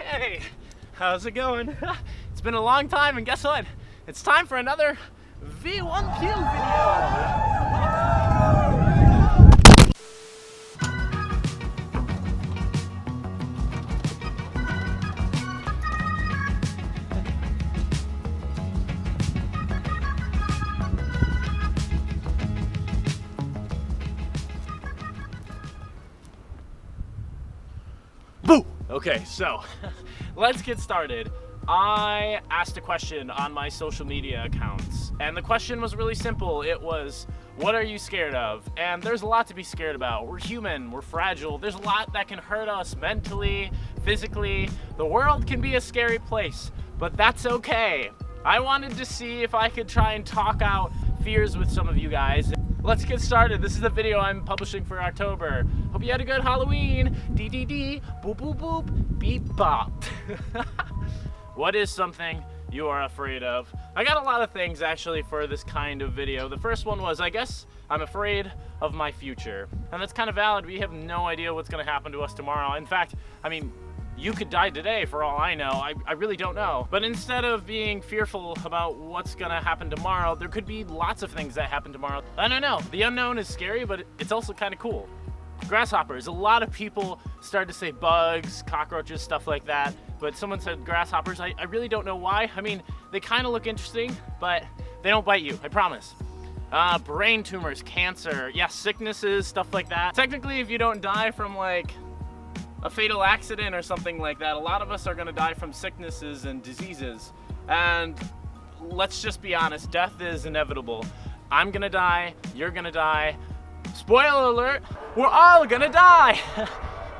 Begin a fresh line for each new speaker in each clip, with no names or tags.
Hey, how's it going? It's been a long time, and guess what? It's time for another veeonepew video! Boo! Okay, so let's get started. I asked a question on my social media accounts, and the question was really simple. It was, what are you scared of? And there's a lot to be scared about. We're human, we're fragile. There's a lot that can hurt us mentally, physically. The world can be a scary place, but that's okay. I wanted to see if I could try and talk out fears with some of you guys. Let's get started. This is the video I'm publishing for October. Hope you had a good Halloween. DDD, boop boop boop, beep bop. What is something you are afraid of? I got a lot of things actually for this kind of video. The first one was, I guess I'm afraid of my future. And that's kind of valid. We have no idea what's gonna happen to us tomorrow. In fact, I mean, you could die today for all I know. I really don't know. But instead of being fearful about what's gonna happen tomorrow, there could be lots of things that happen tomorrow. I don't know. The unknown is scary, but it's also kind of cool. Grasshoppers. A lot of people started to say bugs, cockroaches, stuff like that. But someone said grasshoppers. I really don't know why. I mean, they kind of look interesting, but they don't bite you, I promise. Brain tumors, cancer, yeah, sicknesses, stuff like that. Technically, if you don't die from like a fatal accident or something like that, a lot of us are gonna die from sicknesses and diseases. And let's just be honest, death is inevitable. I'm gonna die, you're gonna die. Spoiler alert, we're all gonna die.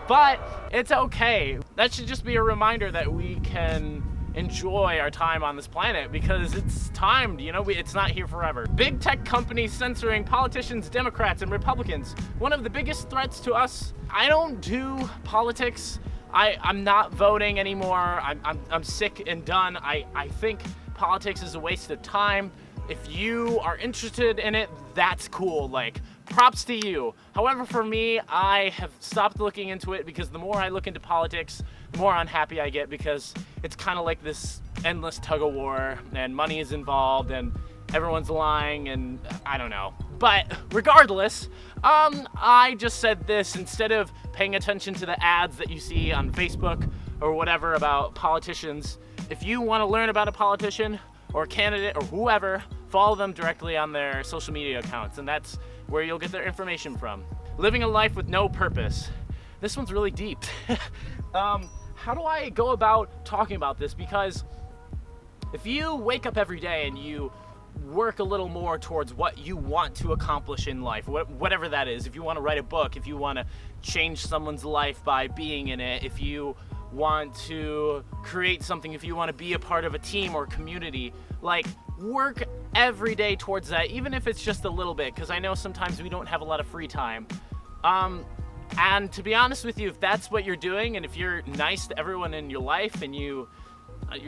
But it's okay. That should just be a reminder that we can enjoy our time on this planet because it's timed, you know, it's not here forever. Big tech companies censoring politicians, Democrats, and Republicans. One of the biggest threats to us. I don't do politics. I'm not voting anymore. I'm sick and done. I think politics is a waste of time. If you are interested in it, that's cool. Like, props to you. However, for me, I have stopped looking into it because the more I look into politics, the more unhappy I get because it's kind of like this endless tug of war and money is involved and everyone's lying and I don't know. But regardless, I just said this instead of paying attention to the ads that you see on Facebook or whatever about politicians. If you want to learn about a politician or a candidate or whoever, follow them directly on their social media accounts, and that's where you'll get their information from. Living a life with no purpose. This one's really deep. How do I go about talking about this? Because if you wake up every day and you work a little more towards what you want to accomplish in life, whatever that is, if you want to write a book, if you want to change someone's life by being in it, if you want to create something, if you want to be a part of a team or community, like work every day towards that, even if it's just a little bit, because I know sometimes we don't have a lot of free time. And to be honest with you, if that's what you're doing, and if you're nice to everyone in your life, and you're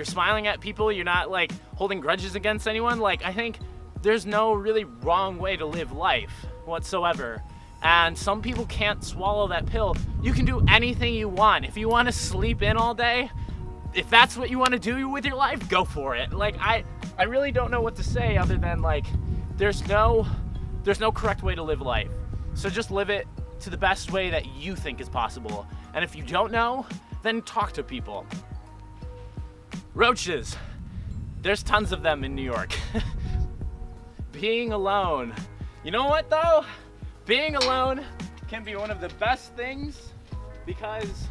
smiling at people, you're not like holding grudges against anyone, like I think there's no really wrong way to live life whatsoever. And some people can't swallow that pill. You can do anything you want. If you want to sleep in all day, if that's what you want to do with your life, go for it. Like I really don't know what to say other than like there's no correct way to live life. So just live it to the best way that you think is possible. And if you don't know, then talk to people. Roaches. There's tons of them in New York. Being alone. You know what though? Being alone can be one of the best things because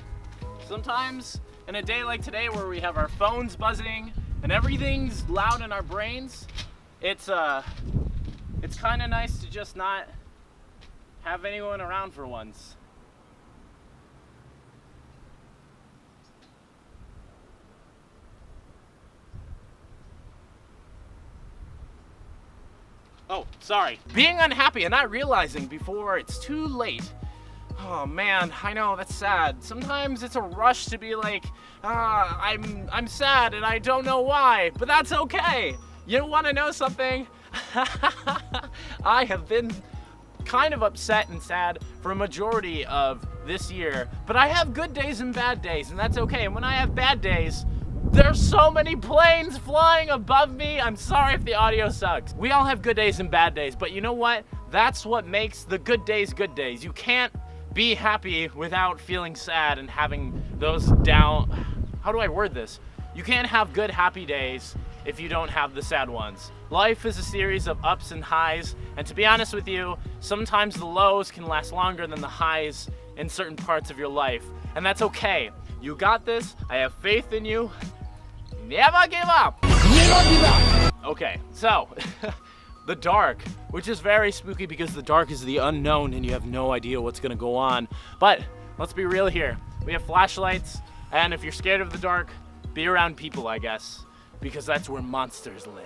sometimes in a day like today where we have our phones buzzing and everything's loud in our brains, it's kind of nice to just not have anyone around for once. Oh, sorry. Being unhappy and not realizing before it's too late. Oh man, I know, that's sad. Sometimes it's a rush to be like, I'm sad and I don't know why, but that's okay. You want to know something? I have been kind of upset and sad for a majority of this year, but I have good days and bad days, and that's okay. And when I have bad days, there's so many planes flying above me. I'm sorry if the audio sucks. We all have good days and bad days, but you know what? That's what makes the good days good days. You can't be happy without feeling sad and having those down. How do I word this? You can't have good, happy days if you don't have the sad ones. Life is a series of ups and highs, and to be honest with you, sometimes the lows can last longer than the highs in certain parts of your life, and that's okay. You got this. I have faith in you. Never give up. Never give up. Okay, so the dark, which is very spooky because the dark is the unknown and you have no idea what's gonna go on. But let's be real here. We have flashlights, and if you're scared of the dark, be around people, I guess, because that's where monsters live.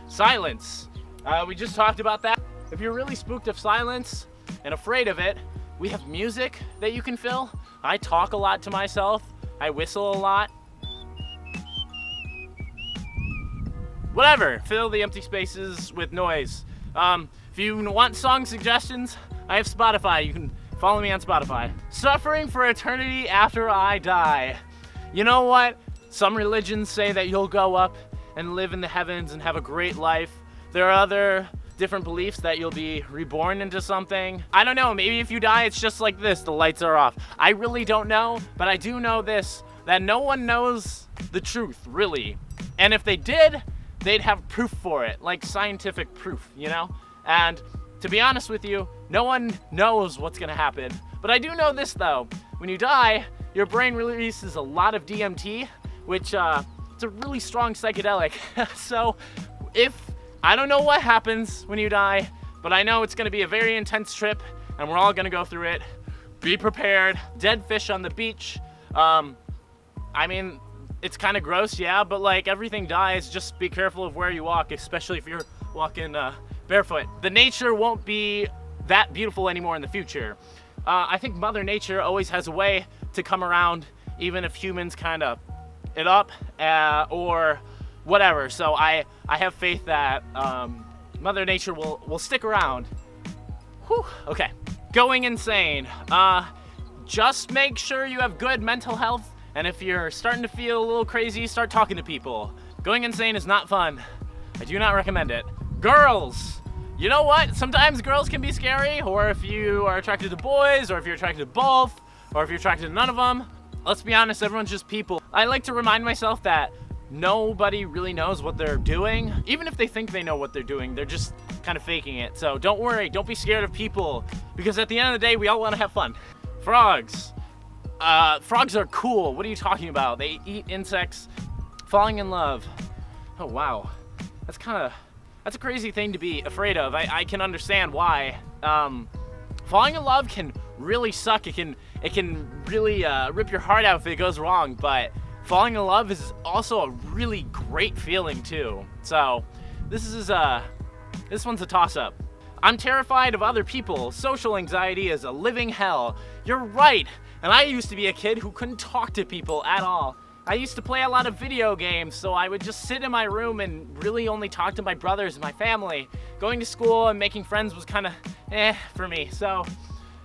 Silence. We just talked about that. If you're really spooked of silence and afraid of it, we have music that you can fill. I talk a lot to myself. I whistle a lot. Whatever, fill the empty spaces with noise. If you want song suggestions, I have Spotify. You can follow me on Spotify. Suffering for eternity after I die. You know what? Some religions say that you'll go up and live in the heavens and have a great life. There are other different beliefs that you'll be reborn into something. I don't know, maybe if you die, it's just like this, the lights are off. I really don't know, but I do know this, that no one knows the truth, really. And if they did, they'd have proof for it, like scientific proof, you know? And to be honest with you, no one knows what's gonna happen. But I do know this though, when you die, your brain releases a lot of DMT, which it's a really strong psychedelic. So I don't know what happens when you die, but I know it's gonna be a very intense trip and we're all gonna go through it. Be prepared. Dead fish on the beach. I mean, it's kind of gross, yeah, but like everything dies. Just be careful of where you walk, especially if you're walking barefoot. The nature won't be that beautiful anymore in the future. I think Mother Nature always has a way to come around, even if humans kind of it up or whatever. So I have faith that Mother Nature will stick around. Whew, okay. Going insane. Just make sure you have good mental health. And if you're starting to feel a little crazy, start talking to people. Going insane is not fun. I do not recommend it. Girls! You know what? Sometimes girls can be scary, or if you are attracted to boys, or if you're attracted to both, or if you're attracted to none of them. Let's be honest, everyone's just people. I like to remind myself that nobody really knows what they're doing. Even if they think they know what they're doing, they're just kind of faking it. So don't worry, don't be scared of people, because at the end of the day, we all want to have fun. Frogs. Frogs are cool. What are you talking about? They eat insects. Falling in love. Oh wow, that's a crazy thing to be afraid of. I can understand why. Falling in love can really suck. It can really rip your heart out if it goes wrong. But falling in love is also a really great feeling too. So this one's a toss-up. I'm terrified of other people. Social anxiety is a living hell. You're right. And I used to be a kid who couldn't talk to people at all. I used to play a lot of video games, so I would just sit in my room and really only talk to my brothers and my family. Going to school and making friends was kind of for me. So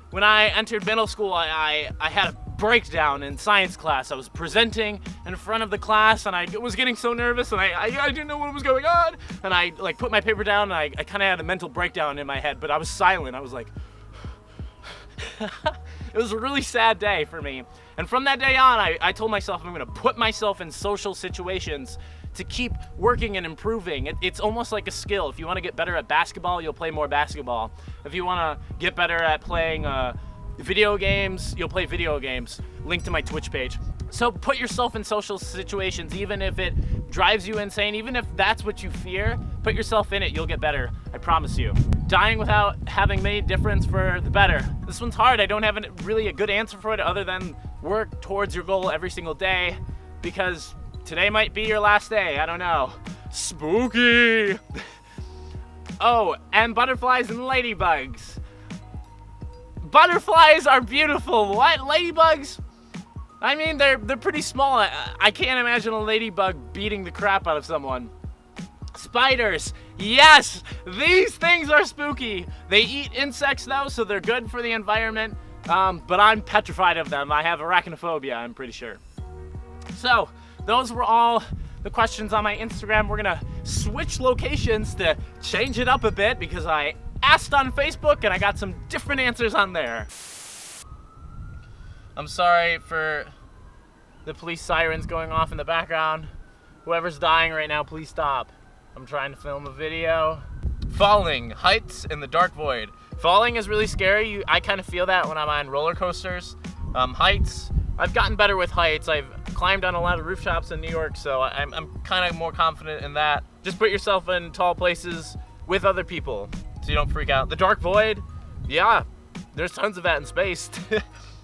when I entered middle school, I had a breakdown in science class. I was presenting in front of the class and I was getting so nervous and I didn't know what was going on. And I like put my paper down and I kind of had a mental breakdown in my head, but I was silent. I was like, it was a really sad day for me. And from that day on, I told myself I'm gonna put myself in social situations to keep working and improving. It's almost like a skill. If you wanna get better at basketball, you'll play more basketball. If you wanna get better at playing video games, you'll play video games. Link to my Twitch page. So put yourself in social situations, even if it drives you insane, even if that's what you fear, put yourself in it, you'll get better, I promise you. Dying without having made difference for the better. This one's hard. I don't have really a good answer for it other than work towards your goal every single day, because today might be your last day, I don't know. Spooky! Oh, and butterflies and ladybugs. Butterflies are beautiful. What? Ladybugs? I mean, they're pretty small. I can't imagine a ladybug beating the crap out of someone. Spiders. Yes, these things are spooky. They eat insects though, so they're good for the environment. but I'm petrified of them. I have arachnophobia, I'm pretty sure. So, those were all the questions on my Instagram. We're gonna switch locations to change it up a bit because I asked on Facebook and I got some different answers on there. I'm sorry for the police sirens going off in the background. Whoever's dying right now, please stop. I'm trying to film a video. Falling, heights in the dark void. Falling is really scary. I kind of feel that when I'm on roller coasters. Heights, I've gotten better with heights. I've climbed on a lot of rooftops in New York, so I'm kind of more confident in that. Just put yourself in tall places with other people so you don't freak out. The dark void, yeah, there's tons of that in space.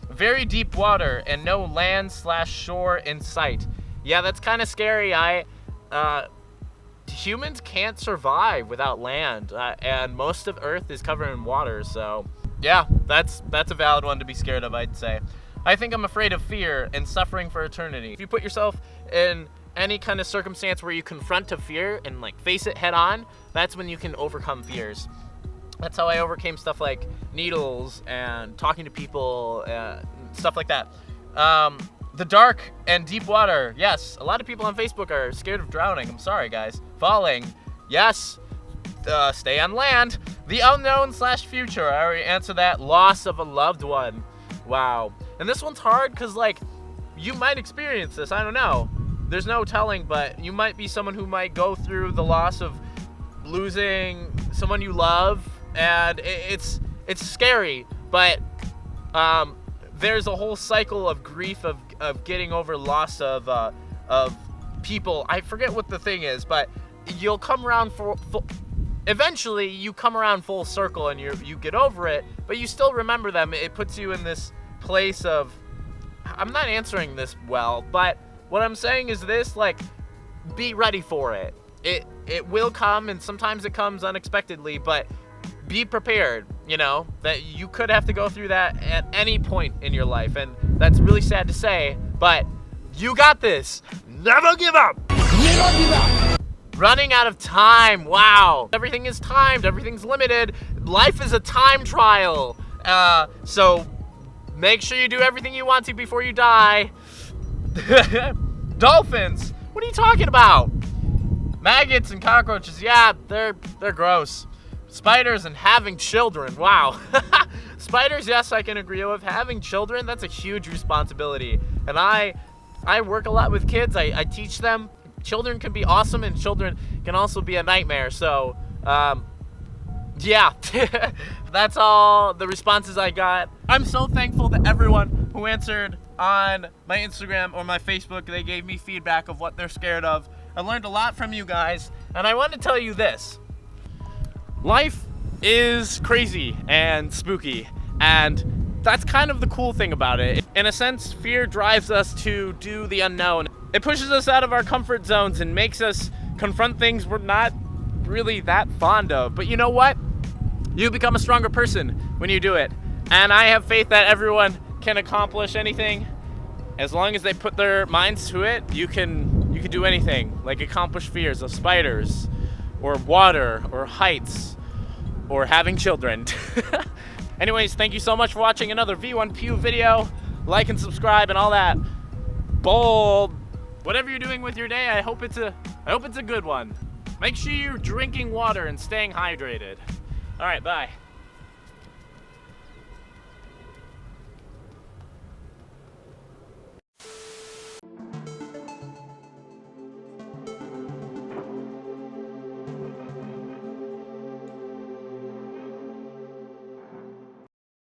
Very deep water and no land/shore in sight. Yeah, that's kind of scary. Humans can't survive without land, and most of Earth is covered in water, so yeah, that's a valid one to be scared of, I'd say. I think I'm afraid of fear and suffering for eternity. If you put yourself in any kind of circumstance where you confront a fear and like face it head on, that's when you can overcome fears. That's how I overcame stuff like needles and talking to people, stuff like that. The dark and deep water, yes. A lot of people on Facebook are scared of drowning. I'm sorry, guys. Falling, yes. Stay on land. The unknown/future, I already answered that. Loss of a loved one. Wow. And this one's hard because, like, you might experience this. I don't know. There's no telling, but you might be someone who might go through the loss of losing someone you love, and it's scary, but there's a whole cycle of grief of getting over loss of people. I forget what the thing is, but you'll come around eventually you come around full circle and you get over it, but you still remember them. It puts you in this place of, I'm not answering this well, but what I'm saying is this, like, be ready for it. It will come, and sometimes it comes unexpectedly, but be prepared, you know, that you could have to go through that at any point in your life, and that's really sad to say, but you got this. Never give up. Never give up. Running out of time. Wow. Everything is timed. Everything's limited. Life is a time trial. So make sure you do everything you want to before you die. Dolphins. What are you talking about? Maggots and cockroaches. Yeah, they're gross. Spiders and having children. Wow. Spiders, yes, I can agree with. Having children, that's a huge responsibility. And I work a lot with kids. I teach them. Children can be awesome, and children can also be a nightmare. So, yeah. That's all the responses I got. I'm so thankful to everyone who answered on my Instagram or my Facebook. They gave me feedback of what they're scared of. I learned a lot from you guys, and I want to tell you this. Life is crazy and spooky, and that's kind of the cool thing about it. In a sense, fear drives us to do the unknown. It pushes us out of our comfort zones and makes us confront things we're not really that fond of. But you know what? You become a stronger person when you do it. And I have faith that everyone can accomplish anything. As long as they put their minds to it, you can do anything. Like accomplish fears of spiders, or water, or heights, or having children. Anyways, thank you so much for watching another V1Pew video. Like and subscribe and all that. Bold. Whatever you're doing with your day, I hope it's a good one. Make sure you're drinking water and staying hydrated. All right, bye.